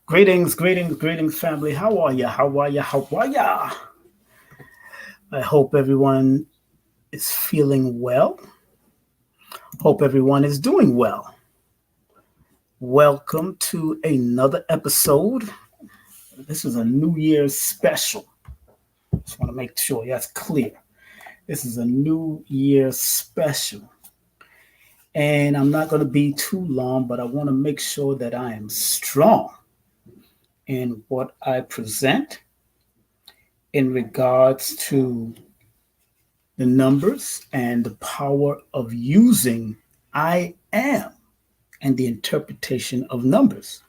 Greetings, family. How are ya? How are ya? How are ya? I hope everyone is feeling well. Hope everyone is doing well. Welcome to another episode. This is a New Year's special. Just want to make sure that's clear. This is a New Year's special. And I'm not going to be too long, but I want to make sure that I am strong in what I present in regards to the numbers and the power of using I am and the interpretation of numbers.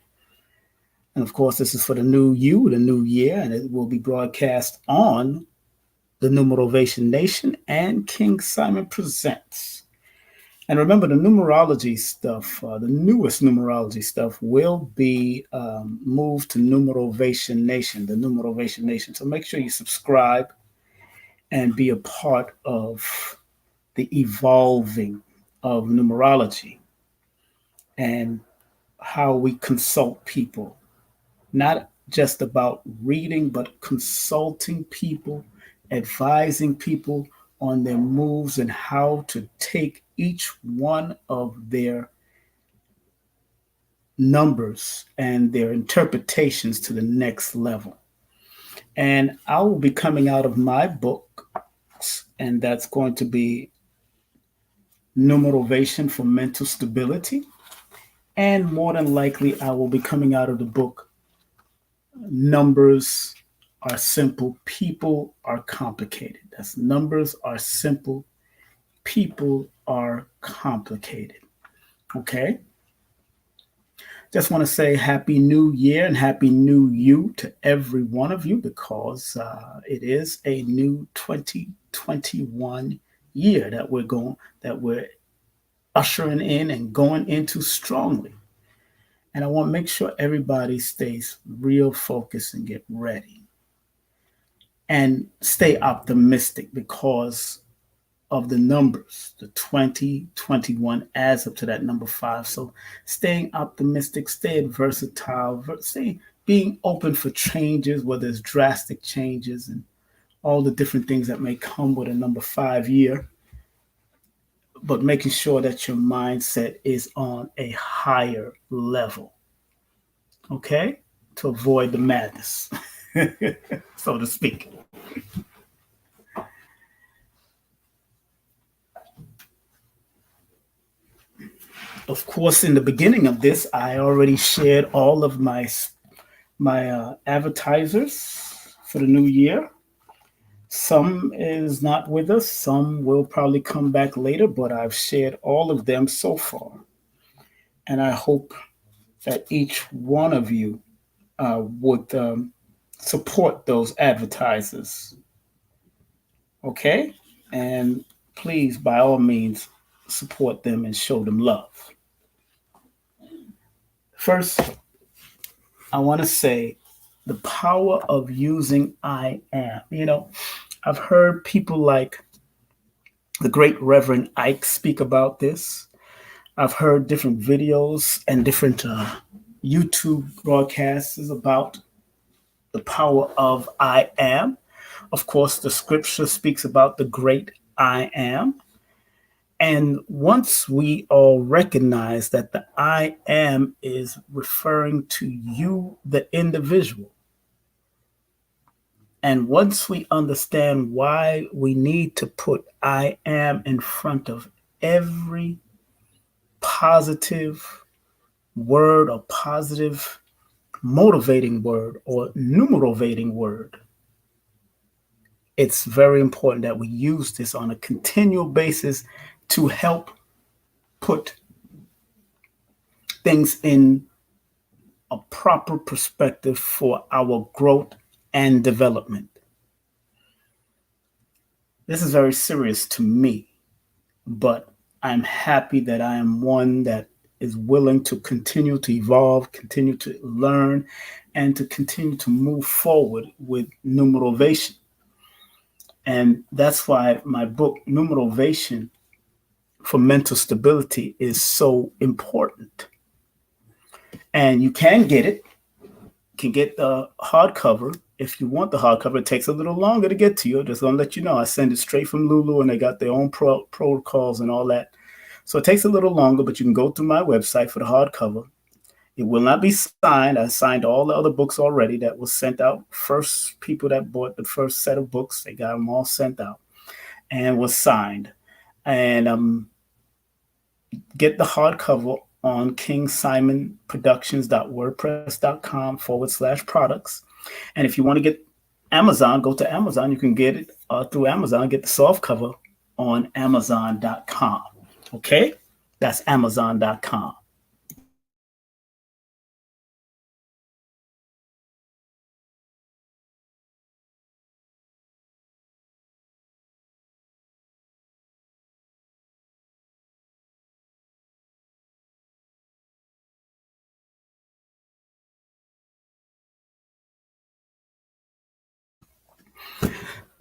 And of course, this is for the new you, the new year, and it will be broadcast on the Numerovation Nation and King Simon Presents. And remember, the numerology stuff, the newest numerology stuff, will be moved to Numerovation Nation, the Numerovation Nation. So make sure you subscribe and be a part of the evolving of numerology and how we consult people. Not just about reading, but consulting people, advising people on their moves and how to take each one of their numbers and their interpretations to the next level. And I will be coming out of my book, and that's going to be Numerovation for Mental Stability. And more than likely, I will be coming out of the book Numbers Are Simple, People Are Complicated. That's Numbers Are Simple, People Are Complicated. Okay? Just want to say Happy New Year and Happy New You to every one of you, because it is a new 2021 year that we're ushering in and going into strongly. And I want to make sure everybody stays real focused and get ready and stay optimistic because of the numbers, the 2021 adds up to that number 5. So staying optimistic, staying versatile, stay being open for changes, whether it's drastic changes and all the different things that may come with a number 5 year, but making sure that your mindset is on a higher level, okay? To avoid the madness, so to speak. Of course, in the beginning of this, I already shared all of my advertisers for the new year. Some is not with us. Some will probably come back later, but I've shared all of them so far. And I hope that each one of you would support those advertisers. Okay? And please, by all means, support them and show them love. First, I want to say the power of using I am. I've heard people like the great Reverend Ike speak about this. I've heard different videos and different YouTube broadcasts about the power of I am. Of course, the scripture speaks about the great I am. And once we all recognize that the I am is referring to you, the individual, and once we understand why we need to put I am in front of every positive word or positive motivating word or numerovating word, it's very important that we use this on a continual basis to help put things in a proper perspective for our growth and development. This is very serious to me, but I'm happy that I am one that is willing to continue to evolve, continue to learn, and to continue to move forward with numerovation. And that's why my book, Numerovation for Mental Stability, is so important. And you can get it. Can get the hardcover. If you want the hardcover, it takes a little longer to get to you. Just gonna let you know, I send it straight from Lulu, and they got their own protocols and all that. So it takes a little longer, but you can go through my website for the hardcover. It will not be signed. I signed all the other books already that was sent out. First people that bought the first set of books, they got them all sent out and was signed. And get the hardcover on kingsimonproductions.wordpress.com/products. And if you want to get Amazon, go to Amazon. You can get it through Amazon. Get the soft cover on Amazon.com. Okay? That's Amazon.com.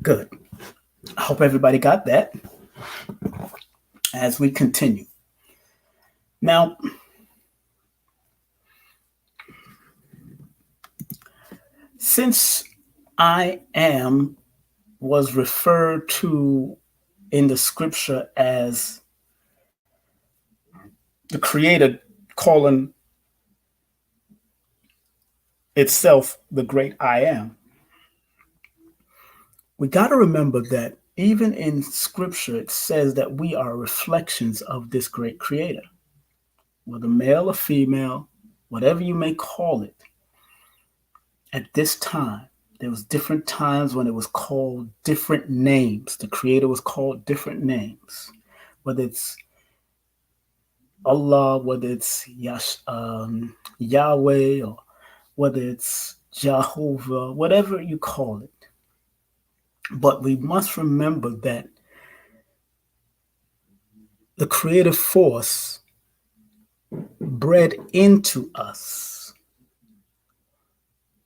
Good. I hope everybody got that as we continue. Now, since I am was referred to in the scripture as the creator calling itself the great I am, we got to remember that even in scripture, it says that we are reflections of this great creator, whether male or female, whatever you may call it. At this time, there was different times when it was called different names. The creator was called different names, whether it's Allah, whether it's Yahweh, or whether it's Jehovah, whatever you call it. But we must remember that the creative force bred into us,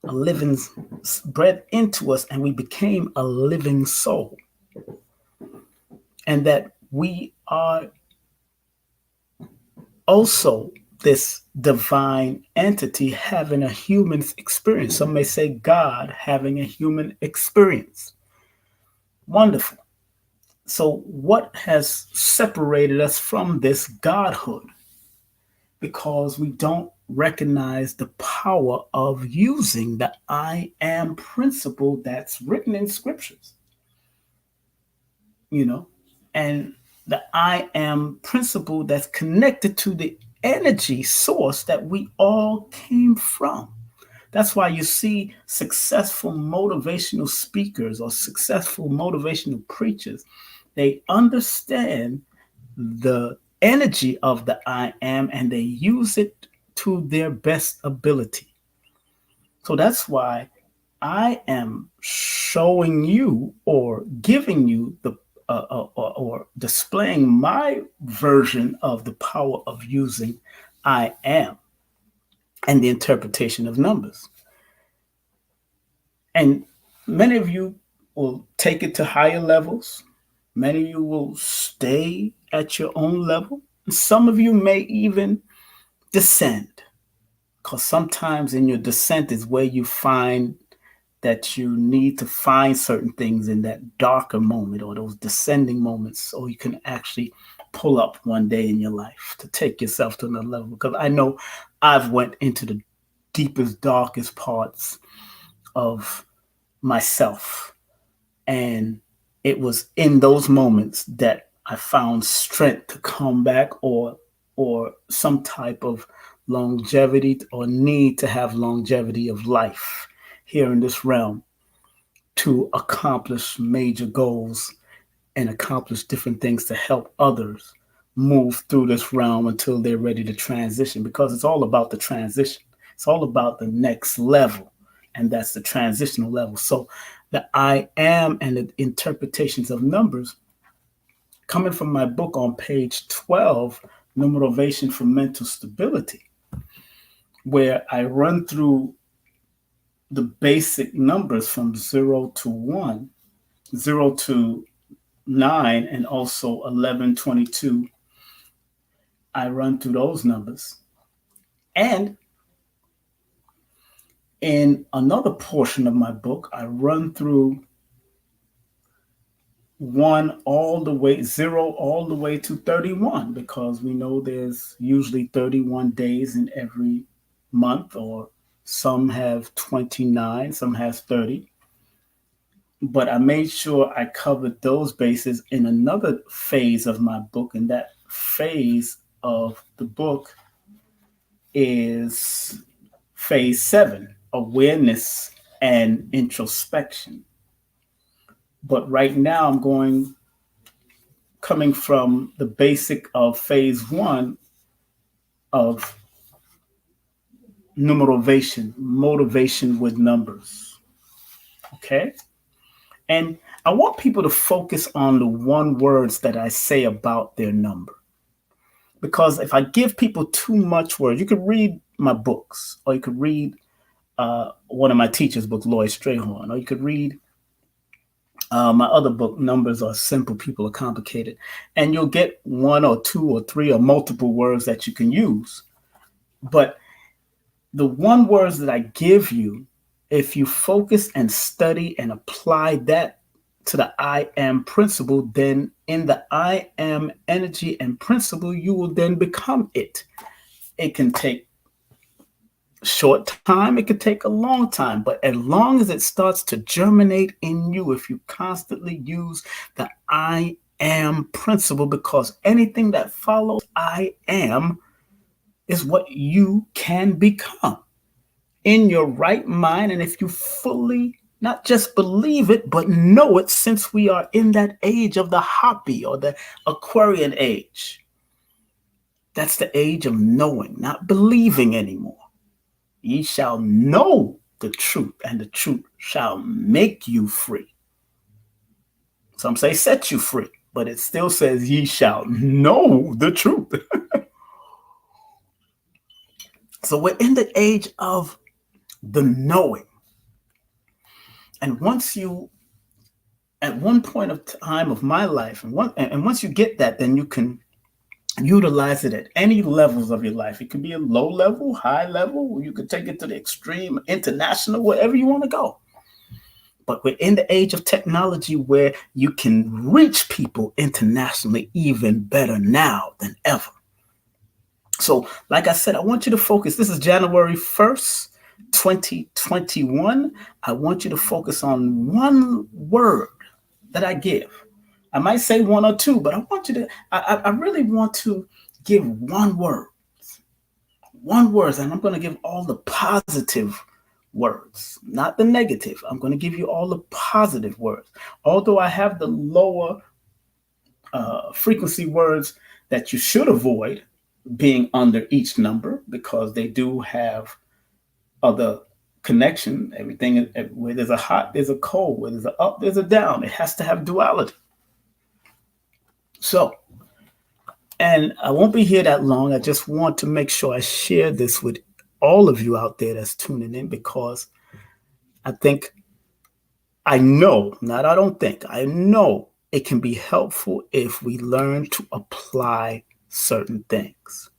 bred into us, and we became a living soul. And that we are also this divine entity having a human experience. Some may say God having a human experience. Wonderful. So what has separated us from this godhood? Because we don't recognize the power of using the I am principle that's written in scriptures. And the I am principle that's connected to the energy source that we all came from. That's why you see successful motivational speakers or successful motivational preachers. They understand the energy of the I am and they use it to their best ability. So that's why I am showing you or giving you the or displaying my version of the power of using I am and the interpretation of numbers. And many of you will take it to higher levels. Many of you will stay at your own level. Some of you may even descend, because sometimes in your descent is where you find that you need to find certain things in that darker moment or those descending moments, so you can actually pull up one day in your life to take yourself to another level. Because I know I've went into the deepest, darkest parts of myself, and it was in those moments that I found strength to come back, or some type of longevity or need to have longevity of life here in this realm to accomplish major goals and accomplish different things to help others move through this realm until they're ready to transition, because it's all about the transition. It's all about the next level, and that's the transitional level. So the I am and the interpretations of numbers, coming from my book on page 12, Numerovation for Mental Stability, where I run through the basic numbers from 0 to 1, 0 to 9, and also 11, 22. I run through those numbers. And In another portion of my book, I run through zero all the way to 31, because we know there's usually 31 days in every month, or some have 29, some has 30. But I made sure I covered those bases in another phase of my book, and that phase of the book is phase 7, awareness and introspection. But right now coming from the basic of phase 1 of numerovation, motivation with numbers. Okay? And I want people to focus on the one words that I say about their number. Because if I give people too much words, you could read my books, or you could read one of my teachers' books, Lloyd Strayhorn, or you could read my other book, Numbers Are Simple, People Are Complicated. And you'll get 1 or 2 or 3 or multiple words that you can use. But the one words that I give you, if you focus and study and apply that to the I am principle, then in the I am energy and principle, you will then become it. It can take short time, it could take a long time, but as long as it starts to germinate in you, if you constantly use the I am principle, because anything that follows I am is what you can become in your right mind. And if you fully not just believe it, but know it, since we are in that age of the Hopi or the Aquarian age, that's the age of knowing, not believing anymore. Ye shall know the truth, and the truth shall make you free. Some say set you free, but it still says ye shall know the truth. So we're in the age of the knowing. And once you, at one point of time of my life, and once you get that, then you can utilize it at any levels of your life. It could be a low level, high level. You could take it to the extreme, international, wherever you want to go. But we're in the age of technology where you can reach people internationally even better now than ever. So, like I said, I want you to focus. This is January 1st, 2021. I want you to focus on one word that I give. I might say 1 or 2, but I really want to give one word, and I'm going to give all the positive words, not the negative. I'm going to give you all the positive words. Although I have the lower frequency words that you should avoid being under each number, because they do have other connection. Everything, where there's a hot, there's a cold. Where there's a up, there's a down. It has to have duality. So, and I won't be here that long. I just want to make sure I share this with all of you out there that's tuning in, because I know it can be helpful if we learn to apply certain things.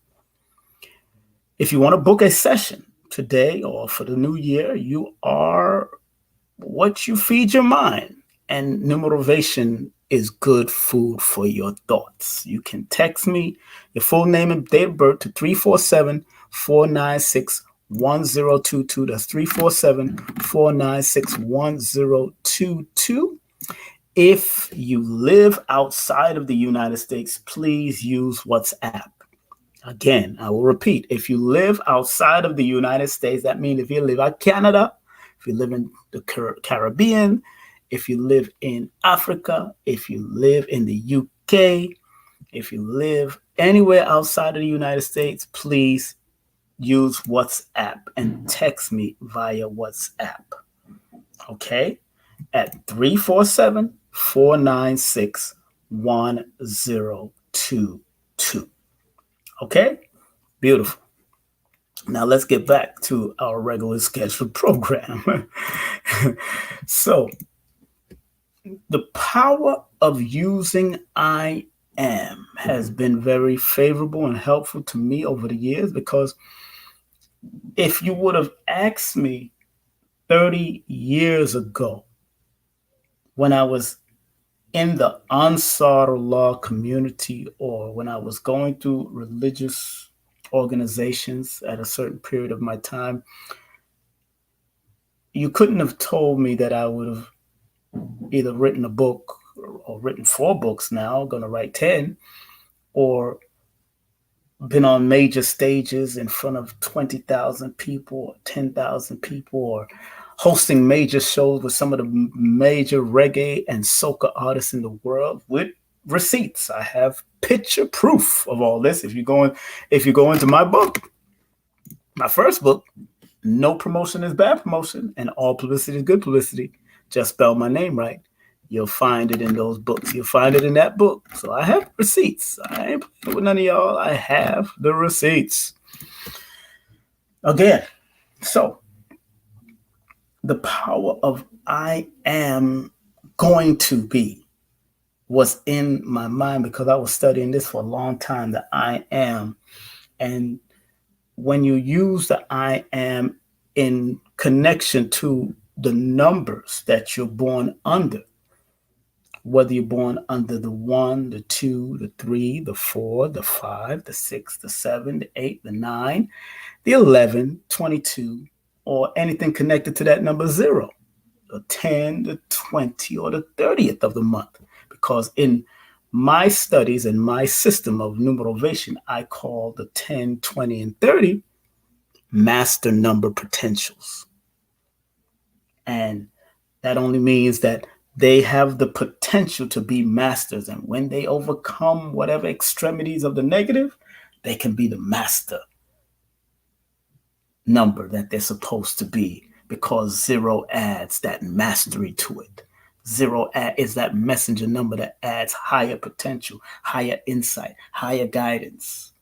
If you want to book a session today or for the new year, you are what you feed your mind. And Numerovation is good food for your thoughts. You can text me your full name and date of birth to 347-496-1022. That's 347-496-1022. If you live outside of the United States, please use WhatsApp. Again, I will repeat, if you live outside of the United States, that means if you live in Canada, if you live in the Caribbean, if you live in Africa, if you live in the UK, if you live anywhere outside of the United States, please use WhatsApp and text me via WhatsApp. Okay? At 347-496-1022. Okay? Beautiful. Now let's get back to our regular scheduled program. So, the power of using I am has been very favorable and helpful to me over the years, because if you would have asked me 30 years ago, when I was in the Ansar law community, or when I was going through religious organizations at a certain period of my time, you couldn't have told me that I would have either written a book or written 4 books now, going to write 10, or been on major stages in front of 20,000 people or 10,000 people, or hosting major shows with some of the major reggae and soca artists in the world with receipts. I have picture proof of all this. If you go into my book, my first book, no promotion is bad promotion and all publicity is good publicity. Just spell my name right. You'll find it in those books. You'll find it in that book. So I have receipts. I ain't playing with none of y'all. I have the receipts. Again, so the power of I am going to be was in my mind because I was studying this for a long time, the I am. And when you use the I am in connection to the numbers that you're born under, whether you're born under the 1, the 2, the 3, the 4, the 5, the 6, the 7, the 8, the 9, the 11, 22, or anything connected to that number 0, the 10, the 20, or the 30th of the month. Because in my studies and my system of numerovation, I call the 10, 20, and 30 master number potentials. And that only means that they have the potential to be masters. And when they overcome whatever extremities of the negative, they can be the master number that they're supposed to be, because 0 adds that mastery to it. 0 is that messenger number that adds higher potential, higher insight, higher guidance,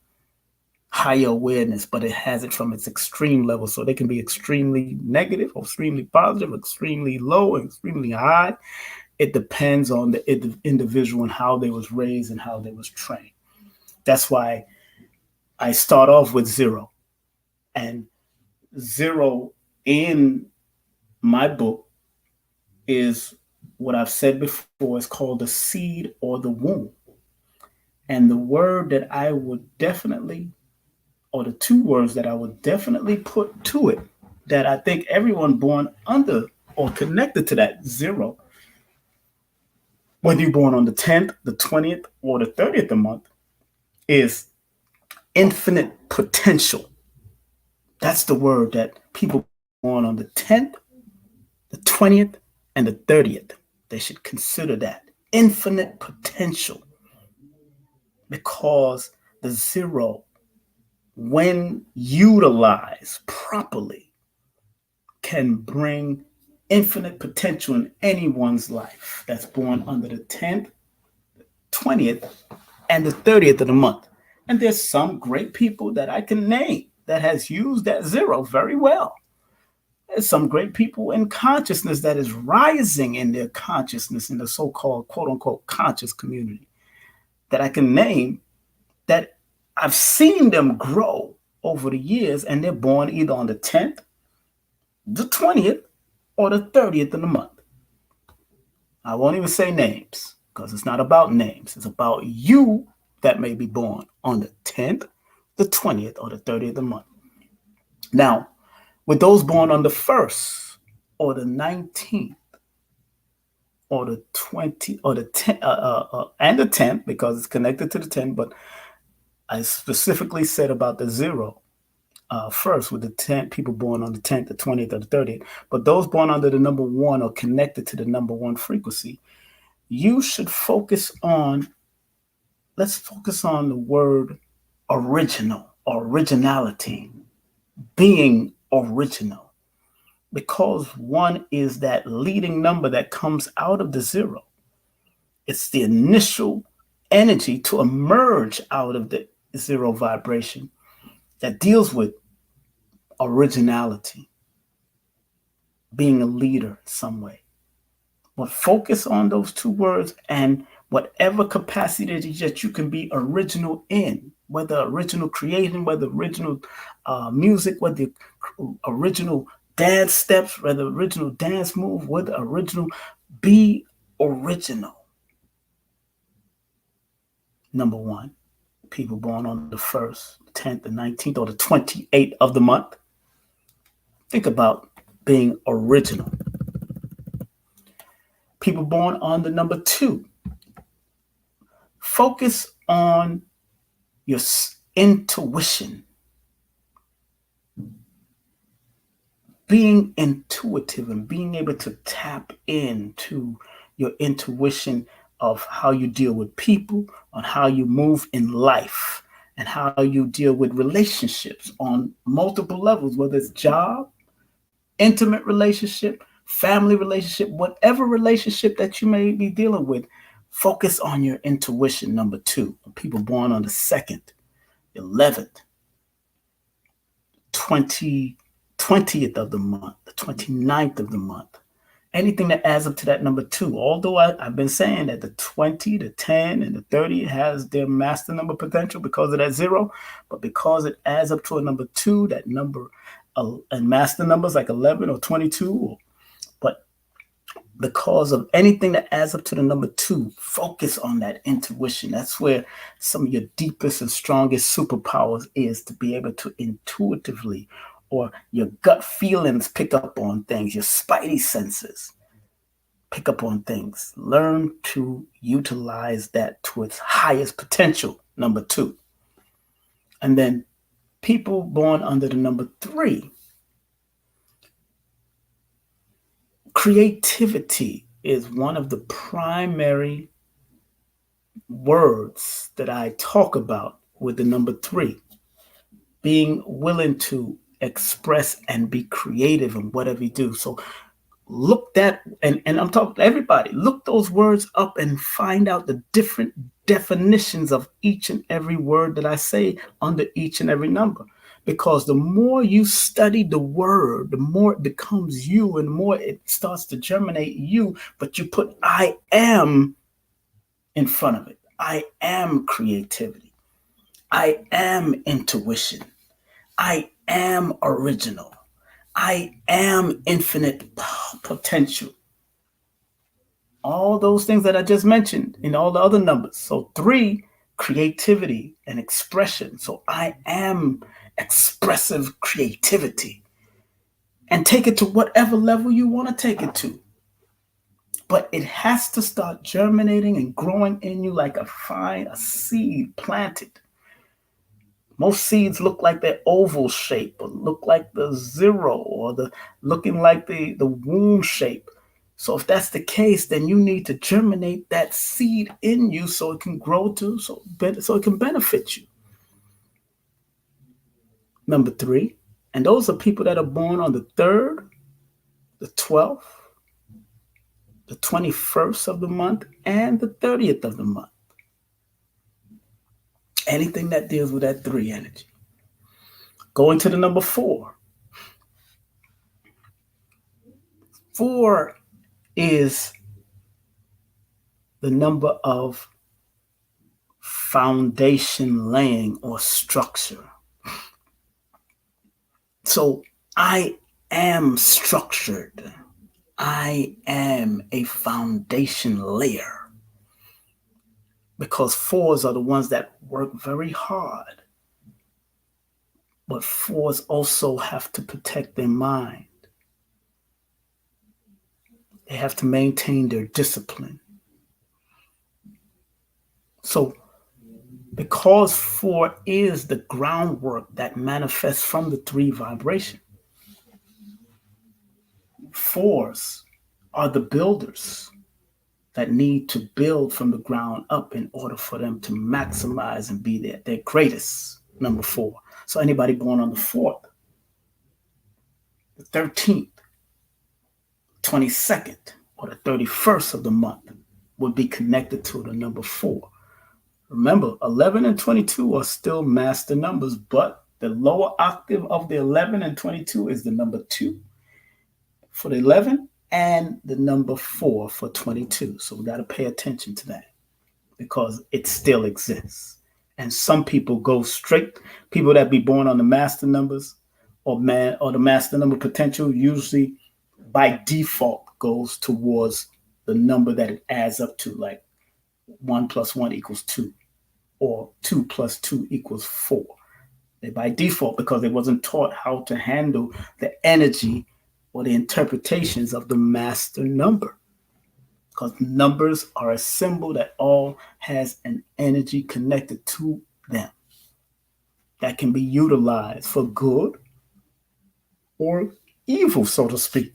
higher awareness, but it has it from its extreme level. So they can be extremely negative, or extremely positive, extremely low, and extremely high. It depends on the individual and how they was raised and how they was trained. That's why I start off with 0. And 0 in my book is what I've said before, is called the seed or the womb. And the word that I would definitely, or the 2 words that I would definitely put to it, that I think everyone born under or connected to that 0, whether you're born on the 10th, the 20th, or the 30th of the month, is infinite potential. That's the word that people born on the 10th, the 20th, and the 30th, they should consider that infinite potential, because the 0, when utilized properly, can bring infinite potential in anyone's life that's born under the 10th, 20th, and the 30th of the month. And there's some great people that I can name that has used that 0 very well. There's some great people in consciousness that is rising in their consciousness in the so-called quote unquote conscious community that I can name, that I've seen them grow over the years, and they're born either on the 10th, the 20th, or the 30th of the month. I won't even say names, because it's not about names. It's about you that may be born on the 10th, the 20th, or the 30th of the month. Now, with those born on the 1st, or the 19th, or the 20th, or the 10th, and the 10th, because it's connected to the 10th, but I specifically said about the 0 first, with the 10 people born on the 10th, the 20th, or the 30th. But those born under the number 1 or connected to the number 1 frequency, you should focus on, let's focus on the word original, originality, being original. Because 1 is that leading number that comes out of the 0. It's the initial energy to emerge out of the 0 vibration that deals with originality, being a leader in some way. But focus on those 2 words, and whatever capacity that you can be original in, whether original creating, whether original music, whether original dance steps, whether original dance move, whether original, be original. Number one, people born on the 1st, 10th, the 19th, or the 28th of the month. Think about being original. People born on the number 2. Focus on your intuition. Being intuitive and being able to tap into your intuition of how you deal with people, on how you move in life, and how you deal with relationships on multiple levels, whether it's job, intimate relationship, family relationship, whatever relationship that you may be dealing with. Focus on your intuition. Number 2, people born on the 2nd, 11th, 20th of the month, the 29th of the month. Anything that adds up to that number 2. Although I've been saying that the 20, the 10, and the 30 has their master number potential because of that 0, but because it adds up to a number 2, that number and master numbers like 11 or 22, but because of anything that adds up to the number 2, focus on that intuition. That's where some of your deepest and strongest superpowers is, to be able to intuitively, or your gut feelings, pick up on things, your spidey senses pick up on things. Learn to utilize that to its highest potential, number 2. And then people born under the number 3, creativity is one of the primary words that I talk about with the number 3. Being willing to express and be creative in whatever you do. So look that, and I'm talking to everybody, look those words up and find out the different definitions of each and every word that I say under each and every number. Because the more you study the word, the more it becomes you, and the more it starts to germinate you, but you put I am in front of it. I am creativity. I am intuition. I am original. I am infinite potential. All those things that I just mentioned in all the other numbers. So 3, creativity and expression. So I am expressive creativity. And take it to whatever level you want to take it to. But it has to start germinating and growing in you like a seed planted. Most seeds look like they're oval shape, or look like the 0, or the looking like the womb shape. So if that's the case, then you need to germinate that seed in you so it can grow so it can benefit you. Number 3, and those are people that are born on the 3rd, the 12th, the 21st of the month, and the 30th of the month. Anything that deals with that 3 energy. Going to the number 4. 4 is the number of foundation laying or structure. So I am structured. I am a foundation layer. Because 4s are the ones that work very hard. But 4s also have to protect their mind. They have to maintain their discipline. So because 4 is the groundwork that manifests from the 3 vibration, 4s are the builders that need to build from the ground up in order for them to maximize and be their greatest, number 4. So anybody born on the 4th, the 13th, 22nd, or the 31st of the month would be connected to the number 4. Remember, 11 and 22 are still master numbers, but the lower octave of the 11 and 22 is the number 2 for the 11 and the number 4 for 22. So we got to pay attention to that because it still exists. And some people go straight, people that be born on the master numbers or the master number potential usually by default goes towards the number that it adds up to, like 1 plus 1 equals 2, or 2 plus 2 equals 4. They by default, because they wasn't taught how to handle the energy or the interpretations of the master number. Because numbers are a symbol that all has an energy connected to them that can be utilized for good or evil, so to speak,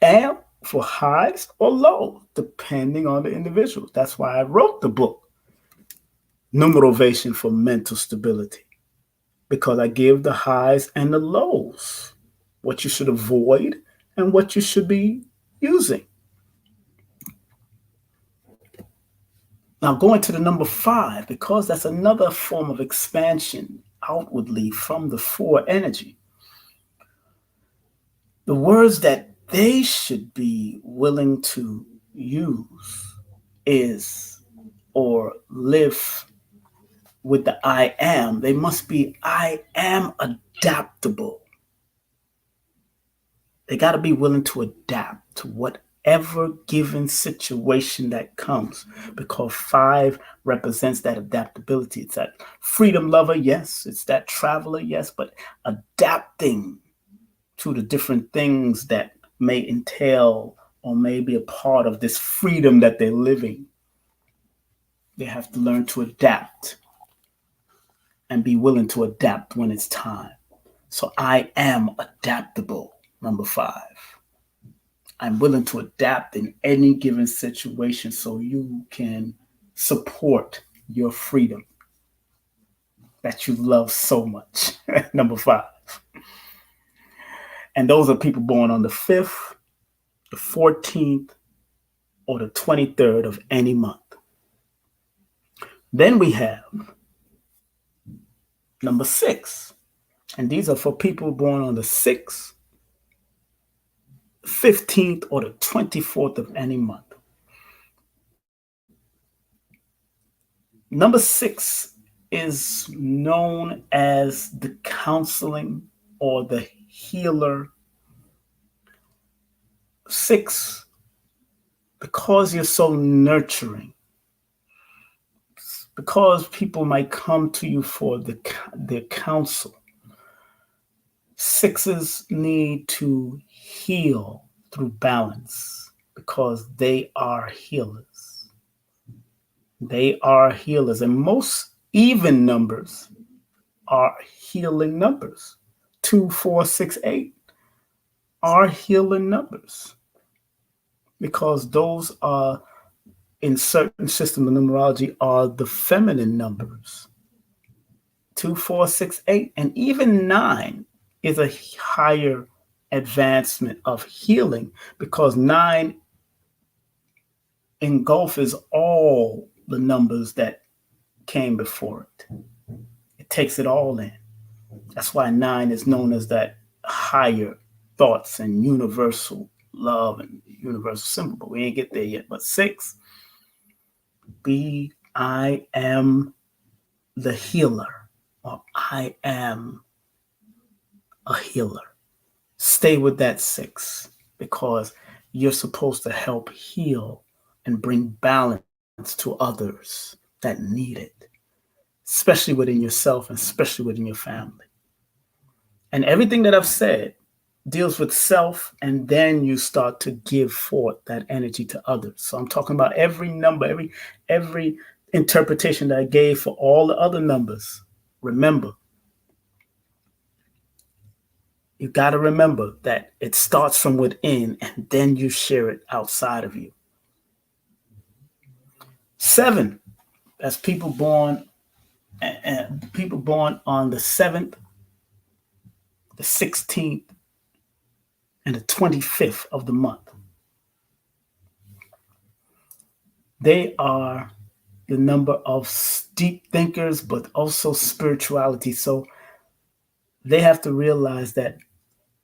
and for highs or lows, depending on the individual. That's why I wrote the book, Numerovation for Mental Stability, because I give the highs and the lows, what you should avoid and what you should be using. Now, going to the number 5, because that's another form of expansion outwardly from the 4 energy. The words that they should be willing to use is, or live with the I am. They must be, I am adaptable. They got to be willing to adapt to whatever given situation that comes, because 5 represents that adaptability. It's that freedom lover, yes. It's that traveler, yes. But adapting to the different things that may entail or may be a part of this freedom that they're living. They have to learn to adapt and be willing to adapt when it's time. So I am adaptable, number 5. I'm willing to adapt in any given situation so you can support your freedom that you love so much, number 5. And those are people born on the 5th, the 14th, or the 23rd of any month. Then we have number 6. And these are for people born on the 6th, 15th, or the 24th of any month. Number 6 is known as the counseling or the healer. 6, because you're so nurturing, because people might come to you for their counsel. 6s need to heal through balance because they are healers. They are healers, and most even numbers are healing numbers. 2, 4, 6, 8 are healing numbers because those are, in certain systems of numerology, are the feminine numbers. 2, 4, 6, 8, and even 9 is a higher advancement of healing because 9 engulfs all the numbers that came before it. It takes it all in. That's why 9 is known as that higher thoughts and universal love and universal symbol, but we ain't get there yet. But 6, I am the healer, or I am a healer. Stay with that 6 because you're supposed to help heal and bring balance to others that need it, especially within yourself and especially within your family. And everything that I've said deals with self, and then you start to give forth that energy to others. So I'm talking about every number, every interpretation that I gave for all the other numbers. Remember, you got to remember that it starts from within and then you share it outside of you. 7, that's people born on the 7th, the 16th, and the 25th of the month. They are the number of deep thinkers, but also spirituality. So they have to realize that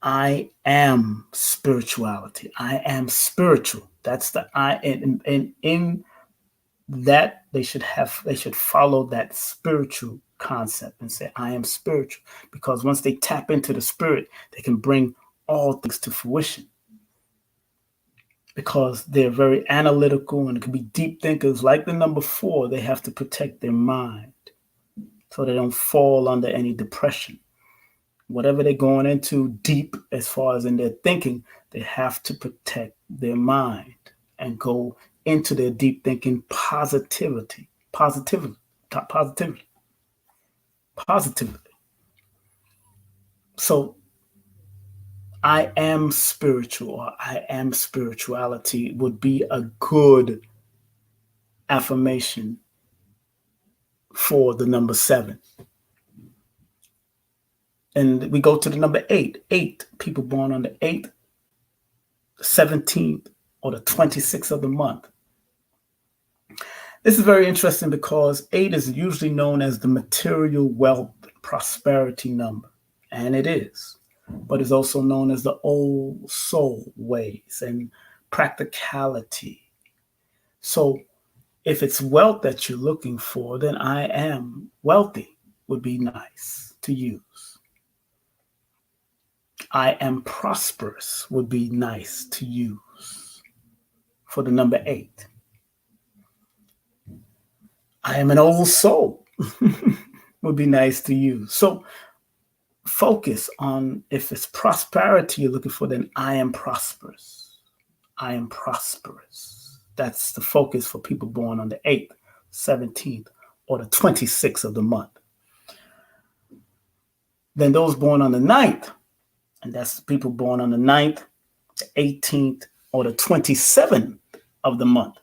I am spirituality. I am spiritual. That's the I, and in that they should follow that spiritual concept and say, I am spiritual. Because once they tap into the spirit, they can bring all things to fruition. Because they're very analytical and it can be deep thinkers. Like the number 4, they have to protect their mind so they don't fall under any depression. Whatever they're going into deep as far as in their thinking, they have to protect their mind and go into their deep thinking positivity. So I am spiritual, or I am spirituality would be a good affirmation for the number 7. And we go to the number 8. 8, people born on the 8th, 17th, or the 26th of the month. This is very interesting because 8 is usually known as the material wealth prosperity number. And it is. But it's also known as the old soul ways and practicality. So if it's wealth that you're looking for, then I am wealthy would be nice to use. I am prosperous would be nice to use for the number 8. I am an old soul would be nice to use. So focus on, if it's prosperity you're looking for, then I am prosperous. I am prosperous. That's the focus for people born on the 8th, 17th, or the 26th of the month. Then those born on the 9th, and that's people born on the 9th, the 18th, or the 27th of the month.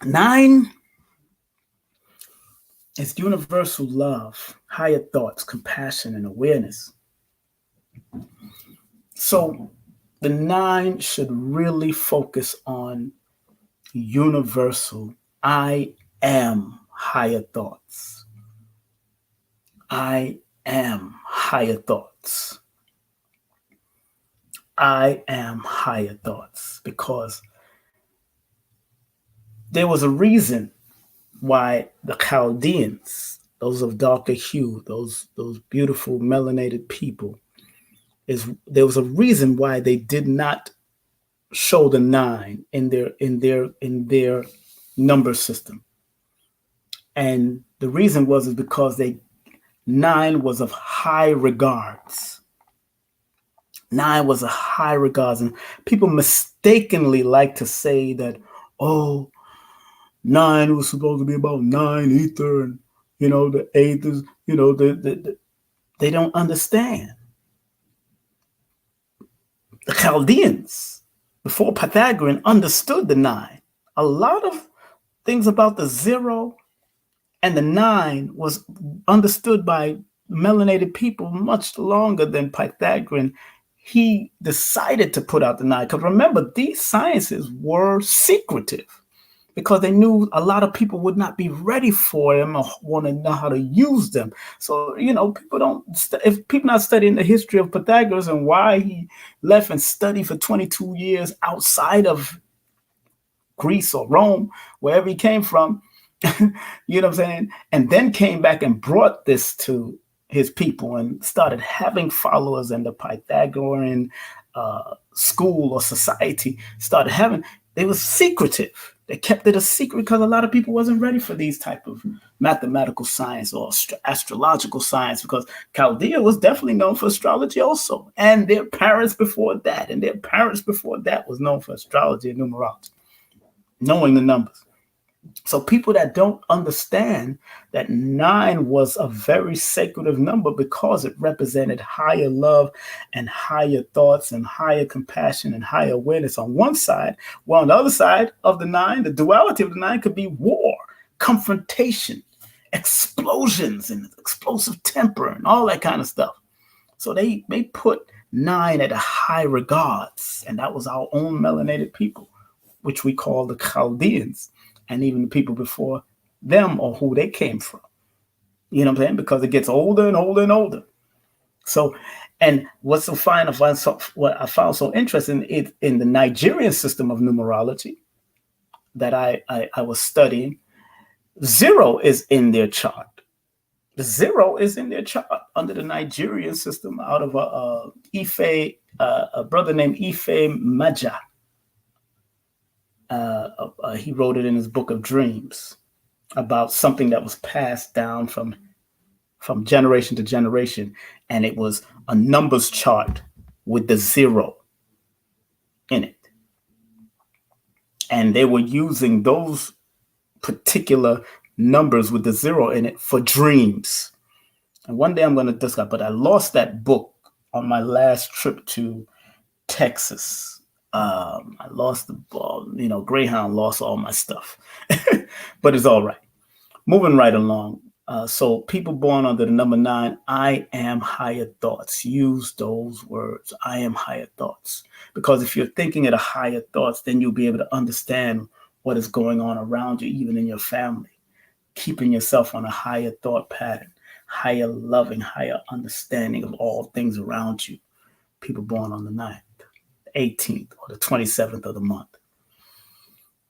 9 is universal love, higher thoughts, compassion, and awareness. So the 9 should really focus on universal, I am higher thoughts. I am higher thoughts. I am higher thoughts, because there was a reason why the Chaldeans, those of darker hue, those beautiful melanated people, there was a reason why they did not show the 9 in their number system. And the reason is because 9 was of high regards. 9 was a high regards, and people mistakenly like to say that, 9 was supposed to be about 9 ether, and the 8th is, they don't understand. The Chaldeans, before Pythagorean, understood the 9. A lot of things about the 0 and the 9 was understood by melanated people much longer than Pythagorean. He decided to put out the 9, because remember, these sciences were secretive, because they knew a lot of people would not be ready for them or want to know how to use them. So, if people not studying the history of Pythagoras and why he left and studied for 22 years outside of Greece or Rome, wherever he came from, you know what I'm saying? And then came back and brought this to his people and started having followers, and the Pythagorean school or society started having, they were secretive. They kept it a secret because a lot of people wasn't ready for these type of mathematical science or astrological science, because Chaldea was definitely known for astrology also. And their parents before that, was known for astrology and numerology, knowing the numbers. So people that don't understand that 9 was a very sacred number because it represented higher love and higher thoughts and higher compassion and higher awareness on one side, while on the other side of the 9, the duality of the 9 could be war, confrontation, explosions and explosive temper and all that kind of stuff. So they put 9 at a high regards, and that was our own melanated people, which we call the Chaldeans. And even the people before them, or who they came from. You know what I'm saying? Because it gets older and older and older. So, and what's so fine, what I found so interesting in the Nigerian system of numerology that I was studying, Zero is in their chart. The zero is in their chart under the Nigerian system out of a brother named Ife Maja. He wrote it in his book of dreams about something that was passed down from generation to generation, and it was a numbers chart with the zero in it. And they were using those particular numbers with the zero in it for dreams. And one day I'm going to discuss, but I lost that book on my last trip to Texas. I lost the ball, Greyhound lost all my stuff, but it's all right. Moving right along. So people born under the number 9, I am higher thoughts. Use those words. I am higher thoughts. Because if you're thinking at a higher thoughts, then you'll be able to understand what is going on around you, even in your family. Keeping yourself on a higher thought pattern, higher loving, higher understanding of all things around you. People born on the 9th, the 18th, or the 27th of the month.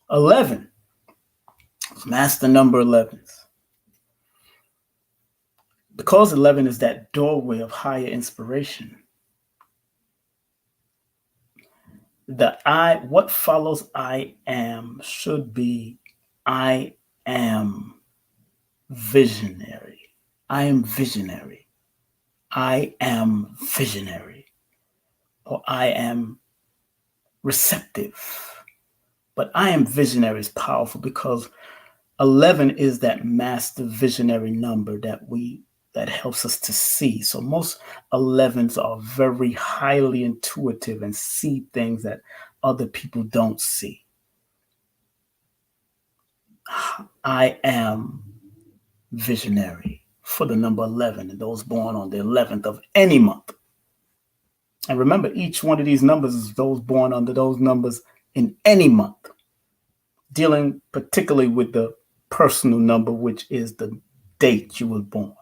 11. Master number 11s. Because 11 is that doorway of higher inspiration, what follows I am should be I am visionary. I am visionary. I am visionary. Or I am receptive. But I am visionary is powerful because 11 is that master visionary number that helps us to see. So most 11s are very highly intuitive and see things that other people don't see. I am visionary for the number 11 and those born on the 11th of any month. And remember, each one of these numbers is those born under those numbers in any month, dealing particularly with the personal number, which is the date you were born.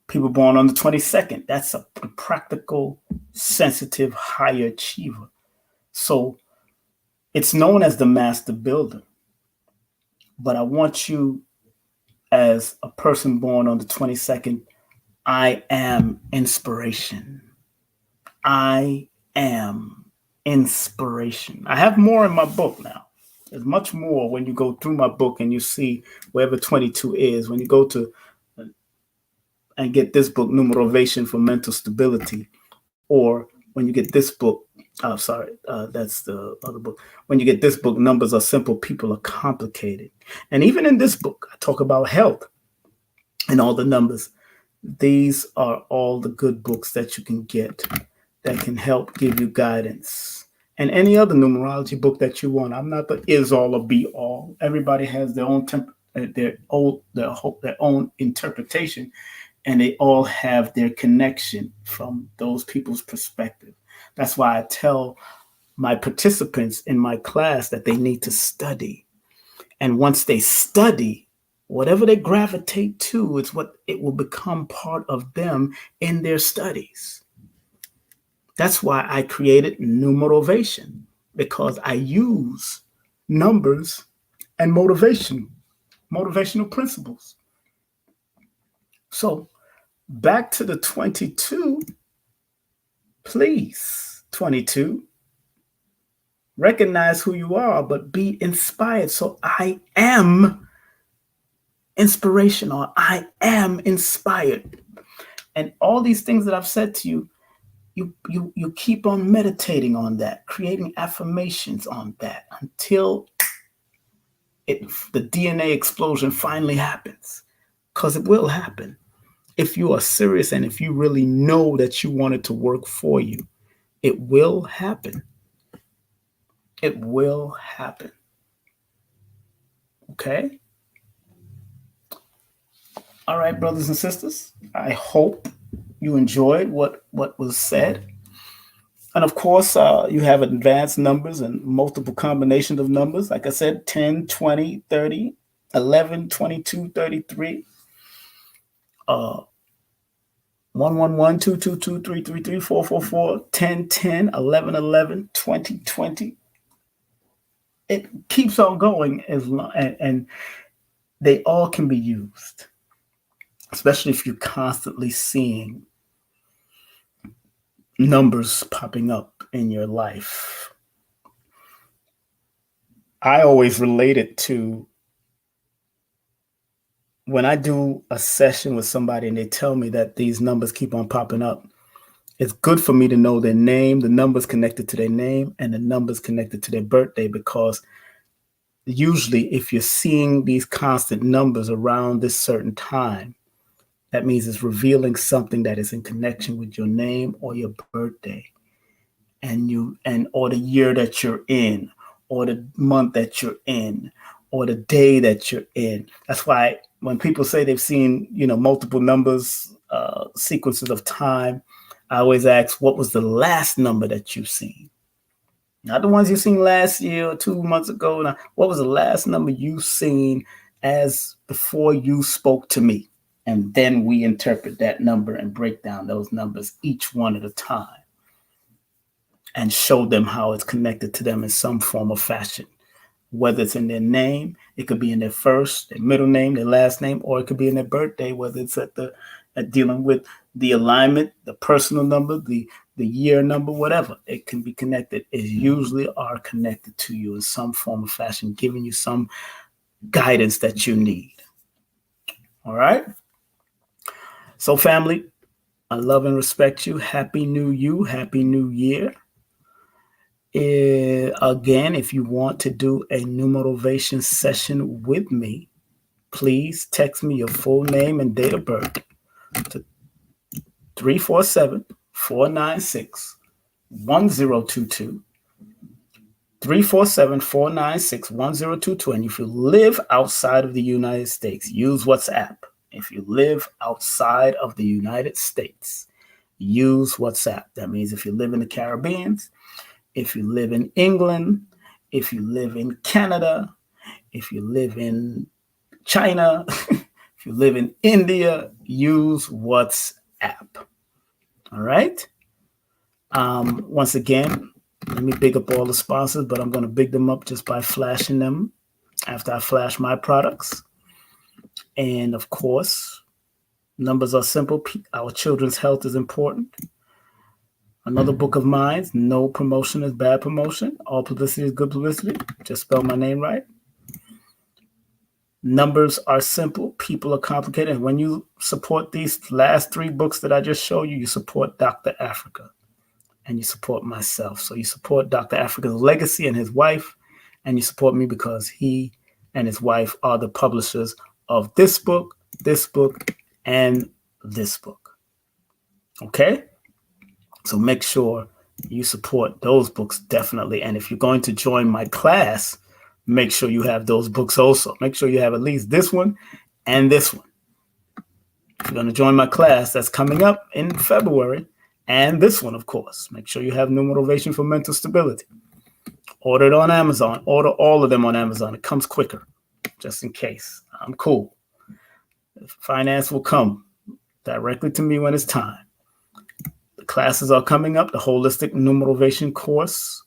People born on the 22nd, that's a practical, sensitive, higher achiever. So it's known as the master builder. But I want you, as a person born on the 22nd, I am inspiration. I am inspiration. I have more in my book now. There's much more when you go through my book and you see wherever 22 is. When you go to and get this book, Numerovation for Mental Stability, or when you get this book, that's the other book. When you get this book, Numbers Are Simple, People Are Complicated. And even in this book, I talk about health and all the numbers. These are all the good books that you can get that can help give you guidance. And any other numerology book that you want. I'm not the is all or be all. Everybody has their own their own interpretation, and they all have their connection from those people's perspective. That's why I tell my participants in my class that they need to study. And once they study, whatever they gravitate to, it's what it will become part of them in their studies. That's why I created Numerovation, because I use numbers and motivational principles. So back to the 22, please, 22, recognize who you are, but be inspired. So I am inspirational. I am inspired. And all these things that I've said to you, you keep on meditating on that, creating affirmations on that until the DNA explosion finally happens, because it will happen. If you are serious and if you really know that you want it to work for you, it will happen. It will happen. Okay? All right, brothers and sisters, I hope you enjoyed what was said. And of course, you have advanced numbers and multiple combinations of numbers. Like I said, 10, 20, 30, 11, 22, 33. 1, 1, 1, 2, 2, 2, 3, 3, 3, 4, 4, 4, 10, 10, 11, 11, 20, 20. It keeps on going and they all can be used, especially if you're constantly seeing numbers popping up in your life. I always relate it to when I do a session with somebody and they tell me that these numbers keep on popping up. It's good for me to know their name, the numbers connected to their name, and the numbers connected to their birthday, because usually if you're seeing these constant numbers around this certain time, that means it's revealing something that is in connection with your name or your birthday, and or the year that you're in, or the month that you're in, or the day that you're in. That's why when people say they've seen, multiple numbers, sequences of time, I always ask, what was the last number that you've seen? Not the ones you seen last year or 2 months ago. Now, what was the last number you seen as before you spoke to me? And then we interpret that number and break down those numbers each one at a time and show them how it's connected to them in some form or fashion. Whether it's in their name, it could be in their first, their middle name, their last name, or it could be in their birthday, whether it's at dealing with the alignment, the personal number, the year number, whatever. It can be connected. It usually are connected to you in some form or fashion, giving you some guidance that you need. All right? So family, I love and respect you. Happy New You. Happy New Year. Again, if you want to do a Numerovation session with me, please text me your full name and date of birth to 347-496-1022. 347-496-1022. And if you live outside of the United States, use WhatsApp. If you live outside of the United States, use WhatsApp. That means if you live in the Caribbean, if you live in England, if you live in Canada, if you live in China, if you live in India, use WhatsApp. All right? Once again, let me big up all the sponsors, but I'm going to big them up just by flashing them after I flash my products. And of course, numbers are simple. Our children's health is important. Another book of mine, No Promotion is Bad Promotion. All publicity is good publicity. Just spell my name right. Numbers are simple. People are complicated. And when you support these last 3 books that I just showed you, you support Dr. Africa and you support myself. So you support Dr. Africa's legacy and his wife, and you support me because he and his wife are the publishers of this book, and this book. Okay? So make sure you support those books definitely. And if you're going to join my class, make sure you have those books also. Make sure you have at least this one and this one. If you're going to join my class, that's coming up in February, and this one, of course. Make sure you have Numerovation for Mental Stability. Order it on Amazon. Order all of them on Amazon. It comes quicker, just in case. I'm cool. Finance will come directly to me when it's time. The classes are coming up. The holistic Numerovation course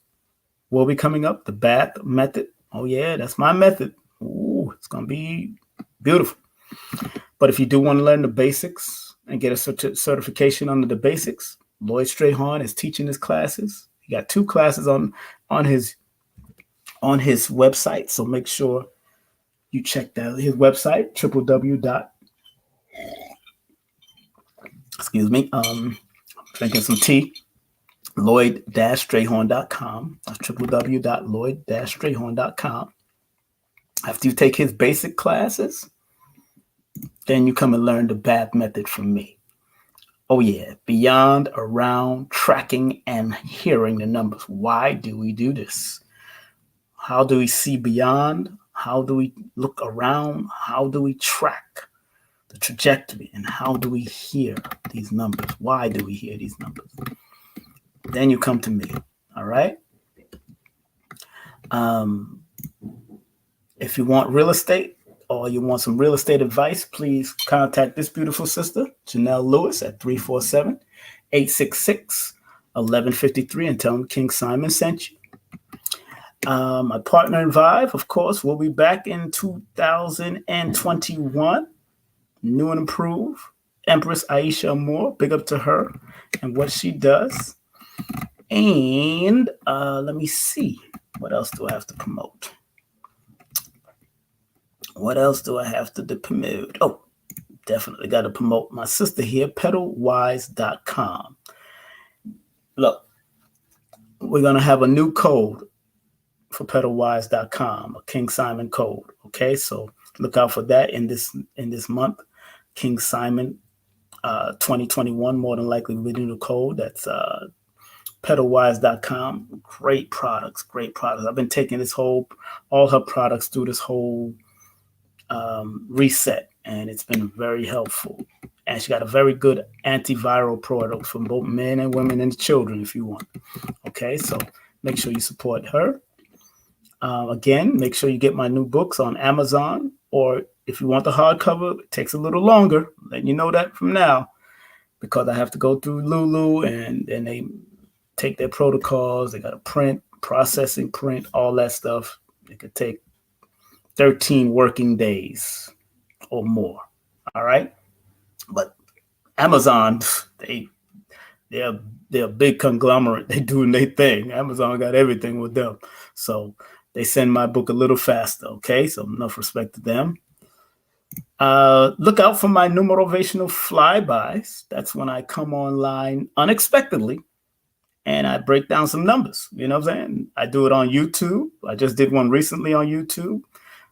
will be coming up. The BAT method. Oh, yeah, that's my method. Ooh, it's going to be beautiful. But if you do want to learn the basics and get a certification under the basics, Lloyd Strahan is teaching his classes. He got 2 classes on his website. So make sure you check that his website, drinking some tea, Lloyd-Strahan.com. That's www.lloyd-strahan.com. After you take his basic classes, then you come and learn the BAT method from me. Oh yeah, beyond, around, tracking, and hearing the numbers. Why do we do this? How do we see beyond? How do we look around? How do we track the trajectory? And how do we hear these numbers? Why do we hear these numbers? Then you come to me, all right? If you want real estate or you want some real estate advice, please contact this beautiful sister, Janelle Lewis, at 347-866-1153 and tell them King Simon sent you. My partner in Vive, of course, will be back in 2021. New and improved. Empress Aisha Moore, big up to her and what she does. And let me see. What else do I have to promote? What else do I have to promote? Oh, definitely got to promote my sister here, pedalwise.com. Look, we're going to have a new code for pedalwise.com, a King Simon code. Okay, so look out for that in this month. King Simon 2021, more than likely with a new code. That's pedalwise.com. Great products. I've been taking all her products through this whole reset, and it's been very helpful. And she got a very good antiviral product for both men and women and children if you want. Okay, so make sure you support her. Again, make sure you get my new books on Amazon, or if you want the hardcover, it takes a little longer. Letting you know that from now, because I have to go through Lulu and they take their protocols. They got to print, all that stuff. It could take 13 working days or more. All right. But Amazon, they're a big conglomerate. They doing their thing. Amazon got everything with them. So they send my book a little faster. Okay. So enough respect to them. Look out for my Numerovational flybys. That's when I come online unexpectedly and I break down some numbers. You know what I'm saying? I do it on YouTube. I just did one recently on YouTube.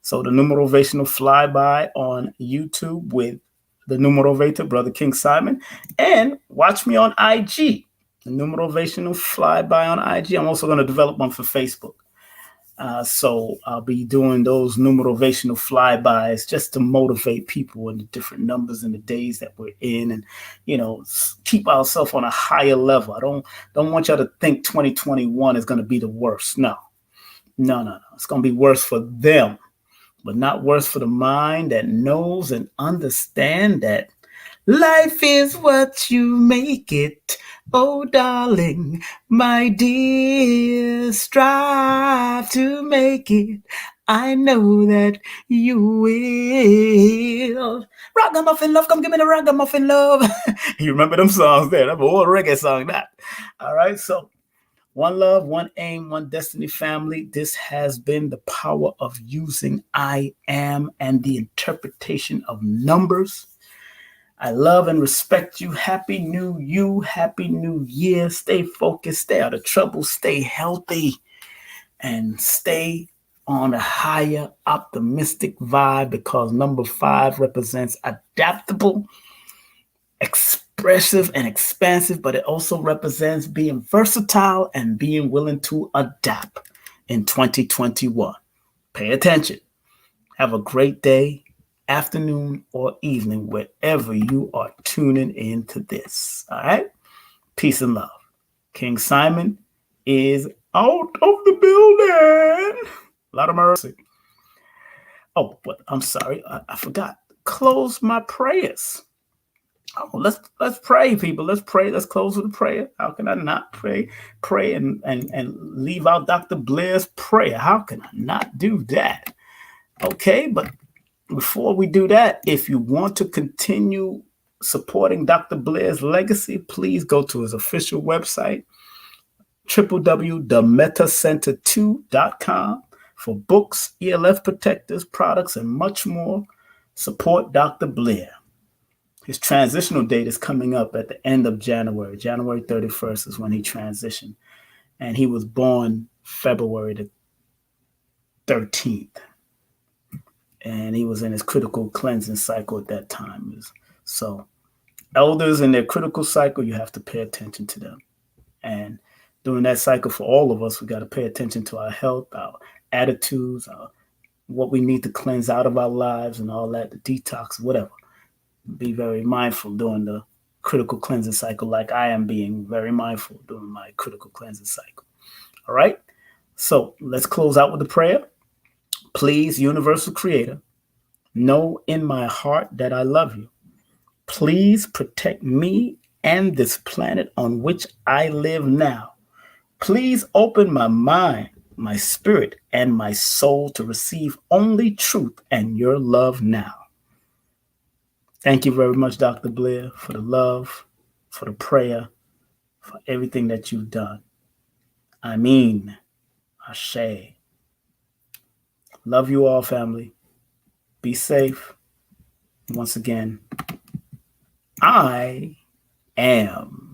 So the Numerovational flyby on YouTube with the Numerovator, Brother King Simon. And watch me on IG, the Numerovational flyby on IG. I'm also going to develop one for Facebook. So I'll be doing those Numerovational flybys just to motivate people in the different numbers and the days that we're in, and keep ourselves on a higher level. I don't want y'all to think 2021 is going to be the worst. No. It's going to be worse for them, but not worse for the mind that knows and understands that life is what you make it. Oh, darling, my dear, strive to make it. I know that you will. Ragamuffin love, come give me the ragamuffin love. You remember them songs there? That's an old reggae song, that. All right, so one love, one aim, one destiny, family. This has been the power of using I am and the interpretation of numbers. I love and respect you. Happy New Year. Stay focused, stay out of trouble, stay healthy, and stay on a higher optimistic vibe, because number 5 represents adaptable, expressive, and expansive, but it also represents being versatile and being willing to adapt in 2021. Pay attention. Have a great day, afternoon, or evening, wherever you are tuning into this. All right? Peace and love. King Simon is out of the building. A lot of mercy. Oh, but I'm sorry. I forgot. Close my prayers. Oh, let's pray, people. Let's pray. Let's close with a prayer. How can I not pray? Pray and leave out Dr. Blair's prayer. How can I not do that? Okay, but before we do that, if you want to continue supporting Dr. Blair's legacy, please go to his official website, www.themetacenter2.com, for books, ELF protectors, products, and much more. Support Dr. Blair. His transitional date is coming up at the end of January. January 31st is when he transitioned. And he was born February the 13th. And he was in his critical cleansing cycle at that time. So elders in their critical cycle, you have to pay attention to them. And during that cycle, for all of us, we got to pay attention to our health, our attitudes, what we need to cleanse out of our lives and all that, the detox, whatever. Be very mindful during the critical cleansing cycle, like I am being very mindful during my critical cleansing cycle. All right? So let's close out with a prayer. Please, Universal Creator, know in my heart that I love you. Please protect me and this planet on which I live now. Please open my mind my spirit and my soul to receive only truth and your love now. Thank you very much, Dr. Blair, for the love, for the prayer, for everything that you've done. I mean, Ashe. Love you all, family. Be safe. Once again, I am